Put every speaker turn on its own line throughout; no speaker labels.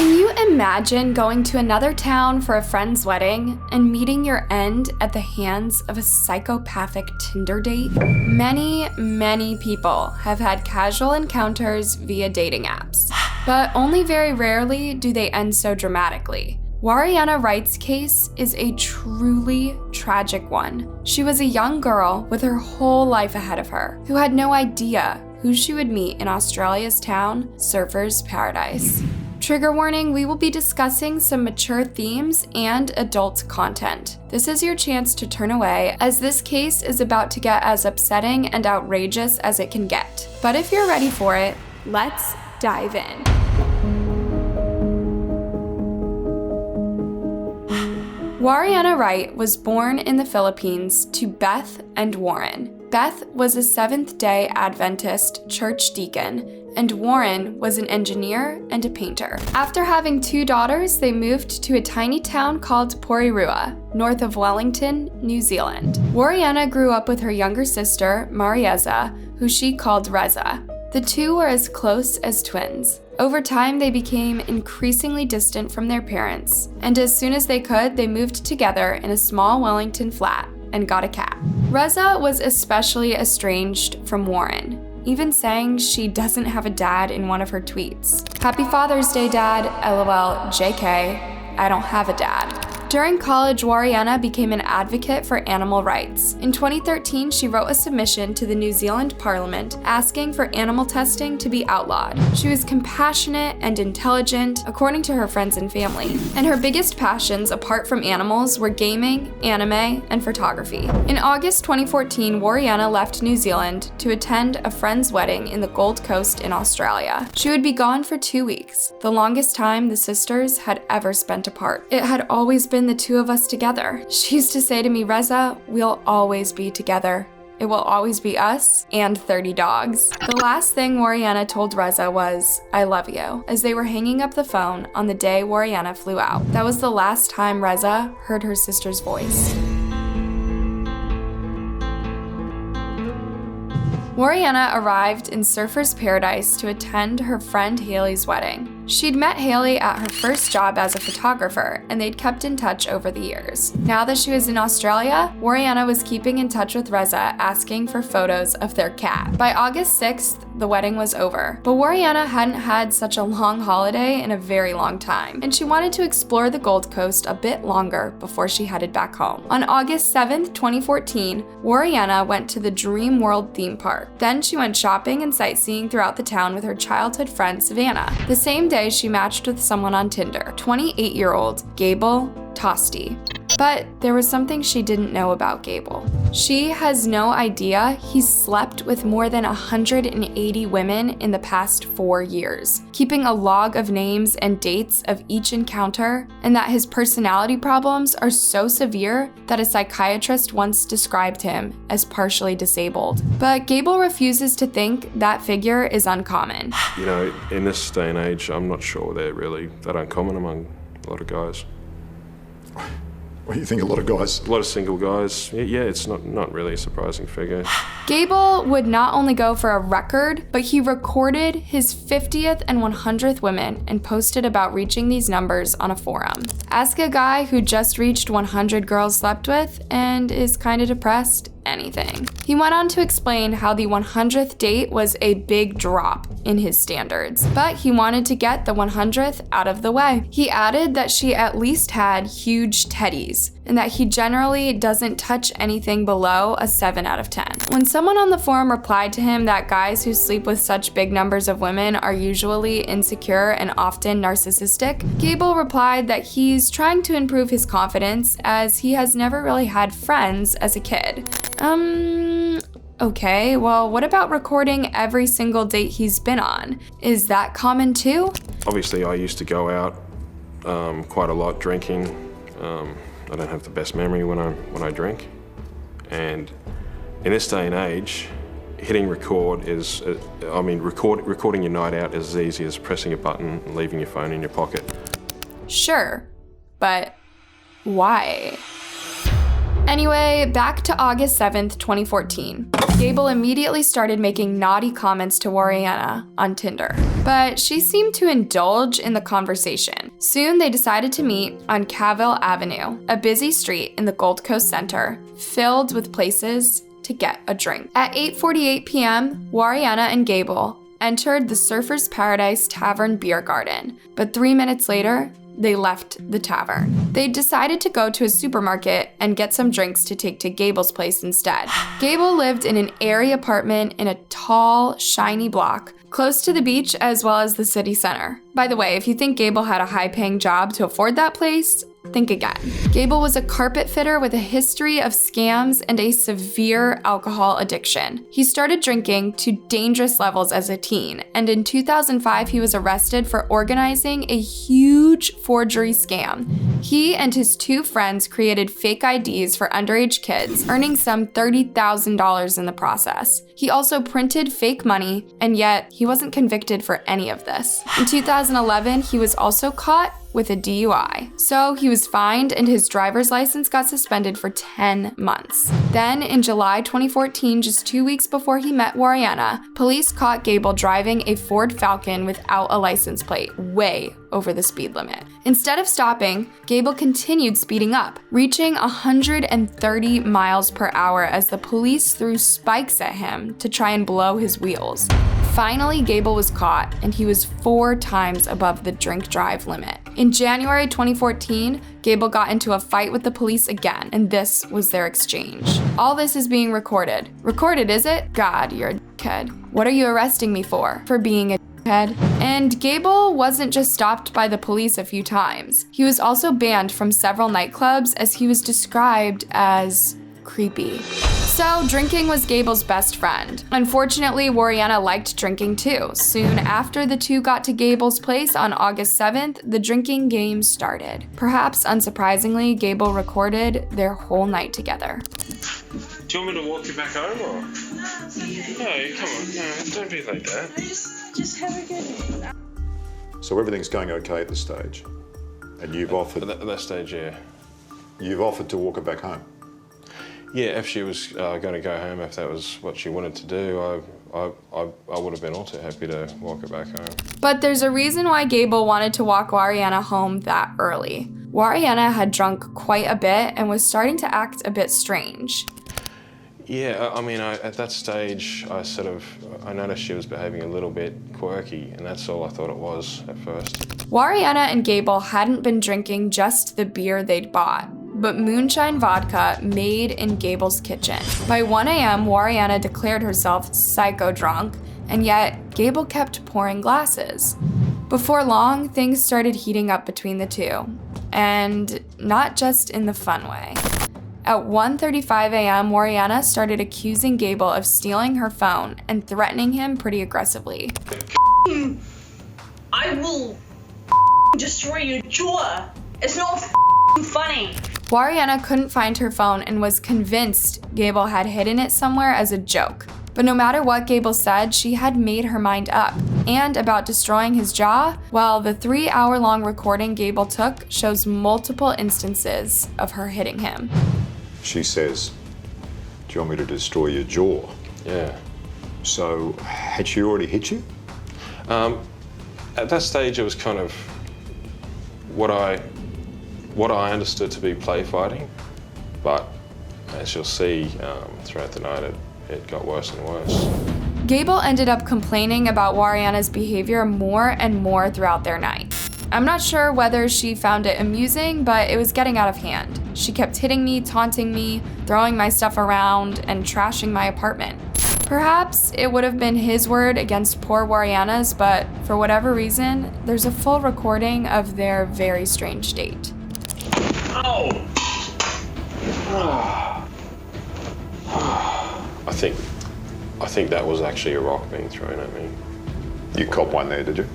Can you imagine going to another town for a friend's wedding and meeting your end at the hands of a psychopathic Tinder date? Many people have had casual encounters via dating apps, but only very rarely do they end so dramatically. Warriena Wright's case is a truly tragic one. She was a young girl with her whole life ahead of her, who had no idea who she would meet in Australia's town, Surfer's Paradise. Trigger warning, we will be discussing some mature themes and adult content. This is your chance to turn away, as this case is about to get as upsetting and outrageous as it can get. But if you're ready for it, let's dive in. Warriena Wright was born in the Philippines to Beth and Warren. Beth was a Seventh-day Adventist church deacon, and Warren was an engineer and a painter. After having 2 daughters, they moved to a tiny town called Porirua, north of Wellington, New Zealand. Warriena grew up with her younger sister, Marieza, who she called Reza. The two were as close as twins. Over time, they became increasingly distant from their parents, and as soon as they could, they moved together in a small Wellington flat and got a cat. Reza was especially estranged from Warren, even saying she doesn't have a dad in one of her tweets. Happy Father's Day, Dad, LOL, JK, I don't have a dad. During college, Warriena became an advocate for animal rights. In 2013, she wrote a submission to the New Zealand Parliament asking for animal testing to be outlawed. She was compassionate and intelligent, according to her friends and family. And her biggest passions, apart from animals, were gaming, anime, and photography. In August 2014, Warriena left New Zealand to attend a friend's wedding in the Gold Coast in Australia. She would be gone for 2 weeks, the longest time the sisters had ever spent apart. It had always been the two of us together. She used to say to me, Reza, we'll always be together. It will always be us and 30 dogs. The last thing Warriena told Reza was, I love you, as they were hanging up the phone on the day Warriena flew out. That was the last time Reza heard her sister's voice. Warriena arrived in Surfer's Paradise to attend her friend Haley's wedding. She'd met Haley at her first job as a photographer, and they'd kept in touch over the years. Now that she was in Australia, Warriena was keeping in touch with Reza, asking for photos of their cat. By August 6th, the wedding was over, but Warriena hadn't had such a long holiday in a very long time, and she wanted to explore the Gold Coast a bit longer before she headed back home. On August 7th, 2014, Warriena went to the Dream World theme park. Then she went shopping and sightseeing throughout the town with her childhood friend Savannah. The same day, she matched with someone on Tinder, 28-year-old Gable Tosti. But there was something she didn't know about Gable. She has no idea he's slept with more than 180 women in the past 4 years, keeping a log of names and dates of each encounter, and that his personality problems are so severe that a psychiatrist once described him as partially disabled. But Gable refuses to think that figure is uncommon.
You know, in this day and age, I'm not sure they're really that uncommon among a lot of guys.
What do you think, a lot of guys?
A lot of single guys. Yeah, it's not really a surprising figure.
Gable would not only go for a record, but he recorded his 50th and 100th women and posted about reaching these numbers on a forum. Ask a guy who just reached 100 girls slept with and is kind of depressed anything. He went on to explain how the 100th date was a big drop in his standards, but he wanted to get the 100th out of the way. He added that she at least had huge teddies, and that he generally doesn't touch anything below a 7 out of 10. When someone on the forum replied to him that guys who sleep with such big numbers of women are usually insecure and often narcissistic, Gable replied that he's trying to improve his confidence as he has never really had friends as a kid. Okay, well, what about recording every single date he's been on? Is that common too?
Obviously, I used to go out quite a lot drinking. I don't have the best memory when I drink. And in this day and age, hitting record is, recording your night out is as easy as pressing a button and leaving your phone in your pocket.
Sure, but why? Anyway, back to August 7th, 2014. Gable immediately started making naughty comments to Warriena on Tinder. but she seemed to indulge in the conversation. Soon they decided to meet on Gable Avenue, a busy street in the Gold Coast Center, filled with places to get a drink. At 8:48 p.m., Warriena and Gable entered the Surfer's Paradise Tavern Beer Garden, but 3 minutes later, they left the tavern. They decided to go to a supermarket and get some drinks to take to Gable's place instead. Gable lived in an airy apartment in a tall, shiny block, close to the beach as well as the city center. By the way, if you think Gable had a high-paying job to afford that place, think again. Gable was a carpet fitter with a history of scams and a severe alcohol addiction. He started drinking to dangerous levels as a teen, and in 2005 he was arrested for organizing a huge forgery scam. He and his 2 friends created fake IDs for underage kids, earning some $30,000 in the process. He also printed fake money, and yet he wasn't convicted for any of this. In 2011, he was also caught with a DUI. So he was fined and his driver's license got suspended for 10 months. Then in July 2014, just 2 weeks before he met Warriena, police caught Gable driving a Ford Falcon without a license plate, way over the speed limit. Instead of stopping, Gable continued speeding up, reaching 130 miles per hour as the police threw spikes at him to try and blow his wheels. Finally, Gable was caught, and he was 4 times above the drink drive limit. In January 2014, Gable got into a fight with the police again, and this was their exchange. All this is being recorded. Recorded, is it? God, you're a dickhead. What are you arresting me for? For being a dickhead? And Gable wasn't just stopped by the police a few times. He was also banned from several nightclubs as he was described as creepy. So drinking was Gable's best friend. Unfortunately, Warriena liked drinking too. Soon after the two got to Gable's place on August 7th, the drinking game started. Perhaps unsurprisingly, Gable recorded their whole night together.
Do you want me to walk you back home or? No, come on, no, don't be like that.
Just have a good day.
So everything's going okay at this stage, and you've offered.
At that stage, yeah.
You've offered to walk her back home.
Yeah, if she was going to go home, if that was what she wanted to do, I would have been all too happy to walk her back home.
But there's a reason why Gable wanted to walk Warriena home that early. Warriena had drunk quite a bit and was starting to act a bit strange.
Yeah, I mean, at that stage, I noticed she was behaving a little bit quirky, and that's all I thought it was at first.
Warriena and Gable hadn't been drinking just the beer they'd bought, but moonshine vodka made in Gable's kitchen. By 1 a.m., Warriena declared herself psycho drunk, and yet Gable kept pouring glasses. Before long, things started heating up between the two, and not just in the fun way. At 1:35 a.m., Warriena started accusing Gable of stealing her phone and threatening him pretty aggressively.
I will destroy your jaw. It's not funny.
Warriena couldn't find her phone and was convinced Gable had hidden it somewhere as a joke. But no matter what Gable said, she had made her mind up. And about destroying his jaw, well, the 3-hour-long recording Gable took shows multiple instances of her hitting him.
She says, "Do you want me to destroy your jaw?"
Yeah.
So, had she already hit you?
At that stage, it was kind of what I understood to be play fighting, but as you'll see throughout the night, it got worse and worse.
Gable ended up complaining about Warriena's behavior more and more throughout their night. I'm not sure whether she found it amusing, but it was getting out of hand. She kept hitting me, taunting me, throwing my stuff around, and trashing my apartment. Perhaps it would have been his word against poor Warriena's, but for whatever reason, there's a full recording of their very strange date.
Oh! I think that was actually a rock being thrown at me.
You caught one there, did you?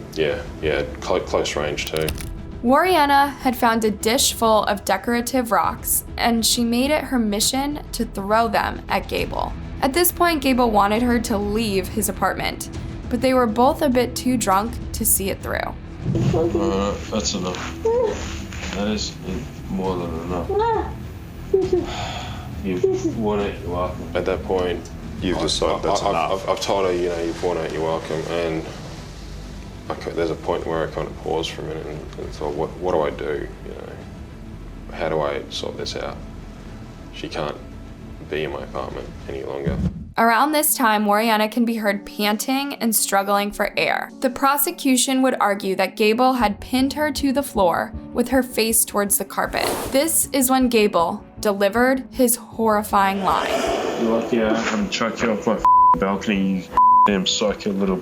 Yeah, close range too.
Warriena had found a dish full of decorative rocks, and she made it her mission to throw them at Gable. At this point, Gable wanted her to leave his apartment, but they were both a bit too drunk to see it through.
That's enough. That is more than enough. You've worn out your welcome. At that point,
You've decided that's enough.
I've told her, you've worn out your welcome, and there's a point where I kind of paused for a minute and thought, what do I do? You know, how do I sort this out? She can't be in my apartment any longer.
Around this time, Warriena can be heard panting and struggling for air. The prosecution would argue that Gable had pinned her to the floor with her face towards the carpet. This is when Gable delivered his horrifying line.
You're lucky I haven't chucked you off my balcony, you damn psycho little.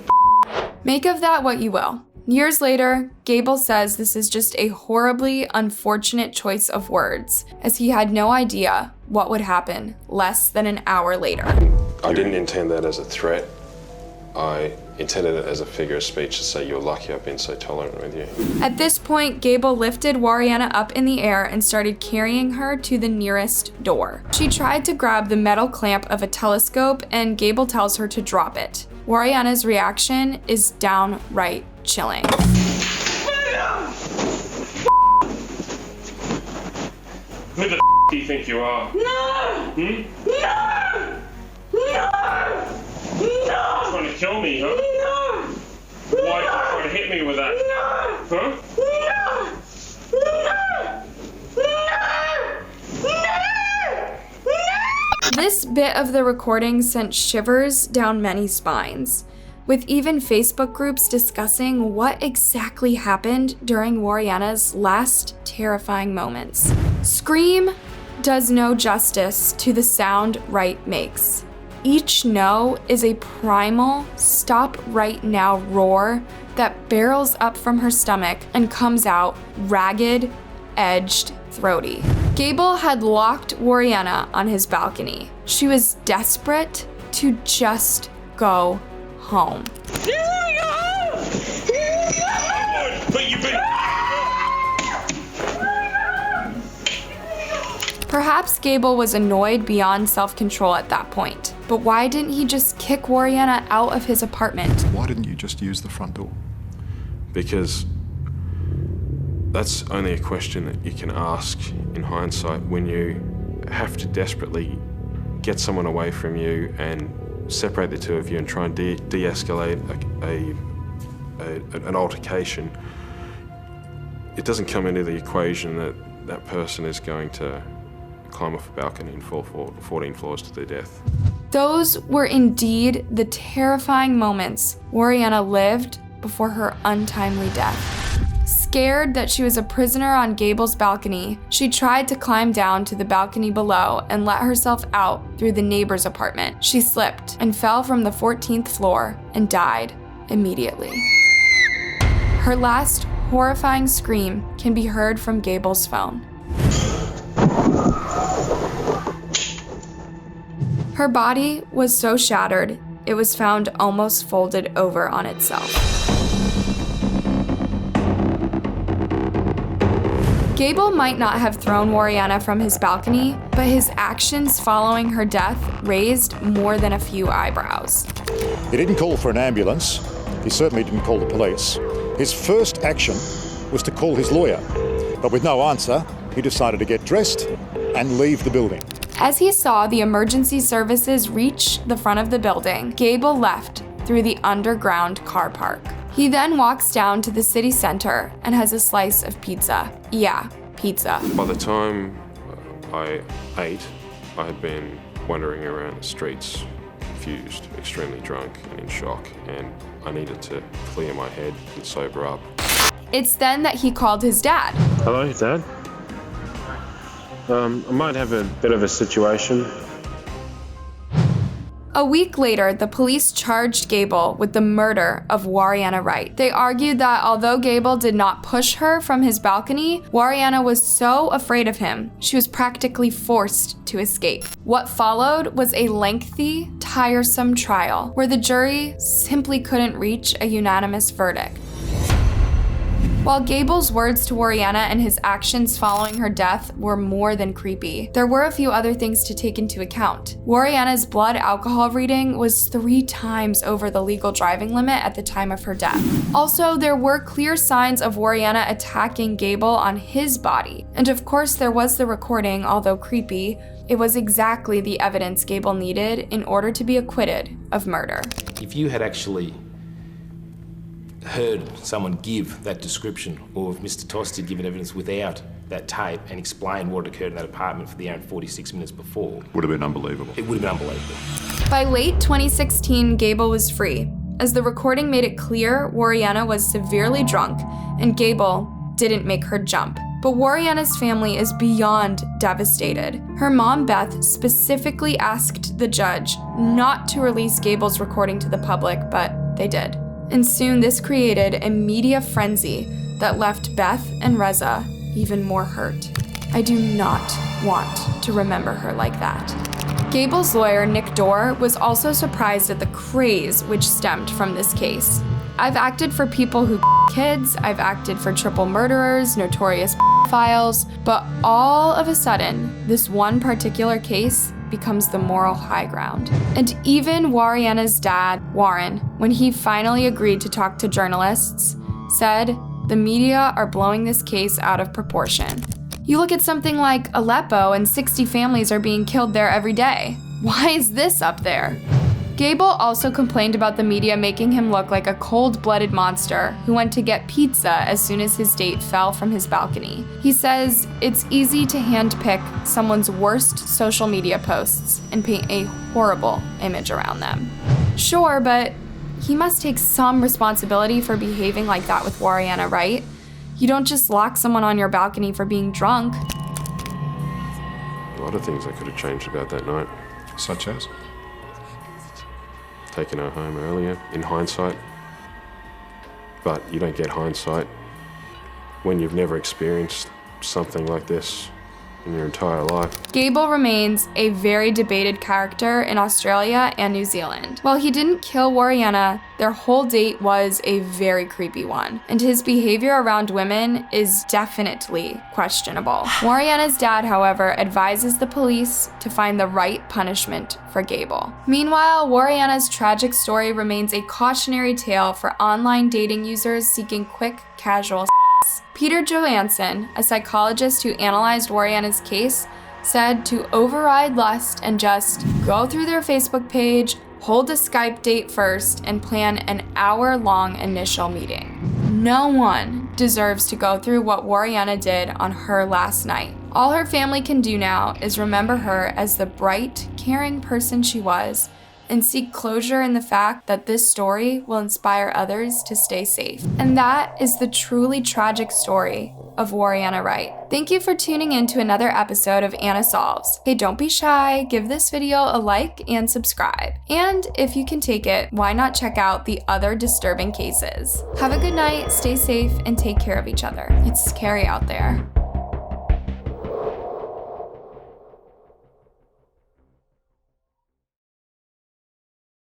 Make of that what you will. Years later, Gable says this is just a horribly unfortunate choice of words, as he had no idea what would happen less than an hour later.
I didn't intend that as a threat. I intended it as a figure of speech to say, you're lucky I've been so tolerant with you.
At this point, Gable lifted Warriena up in the air and started carrying her to the nearest door. She tried to grab the metal clamp of a telescope, and Gable tells her to drop it. Warriena's reaction is downright chilling.
Who the do you think you are?
No!
Hmm?
No! No! No!
Trying to kill me, huh?
No!
Why are you trying to hit me with that?
No!
Huh?
No! No! No! No!
This bit of the recording sent shivers down many spines, with even Facebook groups discussing what exactly happened during Warriena's last terrifying moments. Scream does no justice to the sound Right makes. Each no is a primal, stop right now roar that barrels up from her stomach and comes out ragged, edged, throaty. Gable had locked Warriena on his balcony. She was desperate to just go home.
But you've been...
Perhaps Gable was annoyed beyond self-control at that point. But why didn't he just kick Warriena out of his apartment?
Why didn't you just use the front door?
Because that's only a question that you can ask in hindsight when you have to desperately get someone away from you and separate the two of you and try and de-escalate an altercation. It doesn't come into the equation that that person is going to climb off a balcony and fall 14 floors to their death.
Those were indeed the terrifying moments Warriena lived before her untimely death. Scared that she was a prisoner on Gable's balcony, she tried to climb down to the balcony below and let herself out through the neighbor's apartment. She slipped and fell from the 14th floor and died immediately. Her last horrifying scream can be heard from Gable's phone. Her body was so shattered, it was found almost folded over on itself. Gable might not have thrown Warriena from his balcony, but his actions following her death raised more than a few eyebrows.
He didn't call for an ambulance. He certainly didn't call the police. His first action was to call his lawyer, but with no answer, he decided to get dressed and leave the building.
As he saw the emergency services reach the front of the building, Gable left through the underground car park. He then walks down to the city center and has a slice of pizza. Yeah, pizza.
By the time I ate, I had been wandering around the streets, confused, extremely drunk and in shock, and I needed to clear my head and sober up.
It's then that he called his dad.
Hello, Dad? I might have a bit of a situation.
A week later, the police charged Gable with the murder of Warriena Wright. They argued that although Gable did not push her from his balcony, Warriena was so afraid of him, she was practically forced to escape. What followed was a lengthy, tiresome trial where the jury simply couldn't reach a unanimous verdict. While Gable's words to Warriena and his actions following her death were more than creepy, there were a few other things to take into account. Warriena's blood alcohol reading was 3 times over the legal driving limit at the time of her death. Also, there were clear signs of Warriena attacking Gable on his body. And of course, there was the recording, although creepy. It was exactly the evidence Gable needed in order to be acquitted of murder.
If you had actually heard someone give that description, or if Mr. Tost had given evidence without that tape and explained what occurred in that apartment for the hour and 46 minutes before,
Would have been unbelievable.
it would have been unbelievable.
By late 2016, Gable was free, as the recording made it clear Warriena was severely drunk and Gable didn't make her jump. But Warriena's family is beyond devastated. Her mom, Beth, specifically asked the judge not to release Gable's recording to the public, but they did. And soon this created a media frenzy that left Beth and Reza even more hurt. I do not want to remember her like that. Gable's lawyer, Nick Dorr, was also surprised at the craze which stemmed from this case. I've acted for people who kids, I've acted for triple murderers, notorious files, but all of a sudden, this one particular case becomes the moral high ground. And even Warriena's dad, Warren, when he finally agreed to talk to journalists, said, "The media are blowing this case out of proportion. You look at something like Aleppo and 60 families are being killed there every day. Why is this up there?" Gable also complained about the media making him look like a cold-blooded monster who went to get pizza as soon as his date fell from his balcony. He says it's easy to handpick someone's worst social media posts and paint a horrible image around them. Sure, but he must take some responsibility for behaving like that with Warriena, right? You don't just lock someone on your balcony for being drunk.
A lot of things I could have changed about that night.
Such as?
Taking her home earlier, in hindsight. But you don't get hindsight when you've never experienced something like this in your entire life.
Gable remains a very debated character in Australia and New Zealand. While he didn't kill Warriena, their whole date was a very creepy one, and his behavior around women is definitely questionable. Warriena's dad, however, advises the police to find the right punishment for Gable. Meanwhile, Warriena's tragic story remains a cautionary tale for online dating users seeking quick, casual Peter Johansson, a psychologist who analyzed Warriena's case, said to override lust and just go through their Facebook page, hold a Skype date first, and plan an hour-long initial meeting. No one deserves to go through what Warriena did on her last night. All her family can do now is remember her as the bright, caring person she was, and seek closure in the fact that this story will inspire others to stay safe. And that is the truly tragic story of Warriena Wright. Thank you for tuning in to another episode of Anna Solves. Hey, don't be shy, give this video a like and subscribe. And if you can take it, why not check out the other disturbing cases? Have a good night, stay safe, and take care of each other. It's scary out there.